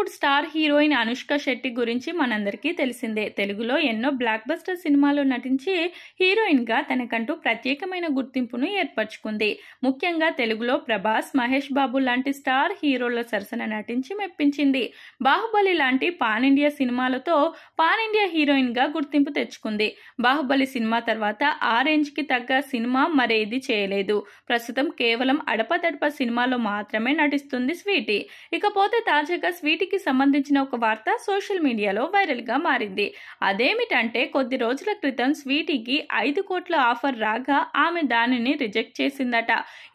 Bollywood star heroine Anushka Shetty గురించి మనందరికీ తెలిసిందే. తెలుగులో ఎన్నో బ్లాక్ బస్టర్ సినిమాల్లో నటించి హీరోయిన్ గా తనకంటూ ప్రత్యేకమైన గుర్తింపును ఏర్పరచుకుంది. ముఖ్యంగా తెలుగులో ప్రభాస్, మహేష్ బాబు లాంటి స్టార్ హీరోల సరసన నటించి మెప్పించింది. బాహుబలి లాంటి పాన్ ఇండియా సినిమాలతో పాన్ ఇండియా హీరోయిన్ గా గుర్తింపు తెచ్చుకుంది. బాహుబలి సినిమా తర్వాత ఆ రేంజ్ కి తగ్గ సినిమా మరేది చేయలేదు. ప్రస్తుతం కేవలం అడపదడప సినిమాలో మాత్రమే నటిస్తుంది స్వీటీ. ఇకపోతే తాజాగా స్వీటీకి సంబంధించిన ఒక వార్త సోషల్ మీడియాలో వైరల్ గా మారింది. అదేమిటంటే కొద్ది రోజుల క్రితం స్వీటీకి 5 కోట్ల ఆఫర్ రాగా ఆమె దానిని రిజెక్ట్ చేసిందట.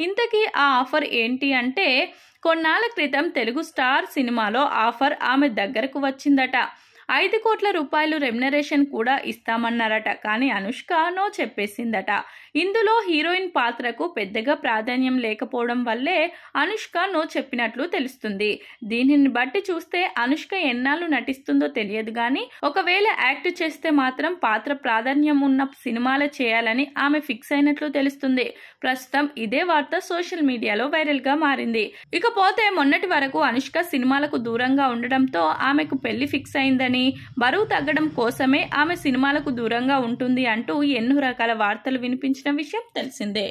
ఇంతకీ ఆ ఆఫర్ ఏంటి అంటే, కొన్నాళ్ల క్రితం తెలుగు స్టార్ సినిమాలో ఆఫర్ ఆమె దగ్గరకు వచ్చిందట. 5 కోట్ల రూపాయలు రెమ్యునరేషన్ కూడా ఇస్తామన్నారట. కానీ అనుష్క నో చెప్పేసిందట. ఇందులో హీరోయిన్ పాత్రకు పెద్దగా ప్రాధాన్యం లేకపోవడం వల్లే అనుష్క నో చెప్పినట్లు తెలుస్తుంది. దీనిని బట్టి చూస్తే అనుష్క ఎన్నాళ్ళు నటిస్తుందో తెలియదు గానీ, ఒకవేళ యాక్ట్ చేస్తే మాత్రం పాత్ర ప్రాధాన్యం ఉన్న సినిమాలు చేయాలని ఆమె ఫిక్స్ అయినట్లు తెలుస్తుంది. ప్రస్తుతం ఇదే వార్త సోషల్ మీడియాలో వైరల్ గా మారింది. ఇకపోతే మొన్నటి వరకు అనుష్క సినిమాలకు దూరంగా ఉండడంతో ఆమెకు పెళ్లి ఫిక్స్ అయిందని, బరువు తగ్గడం కోసమే ఆమె సినిమాలకు దూరంగా ఉంటుంది అంటూ ఎన్నో రకాల వార్తలు వినిపించిన విషయం తెలిసిందే.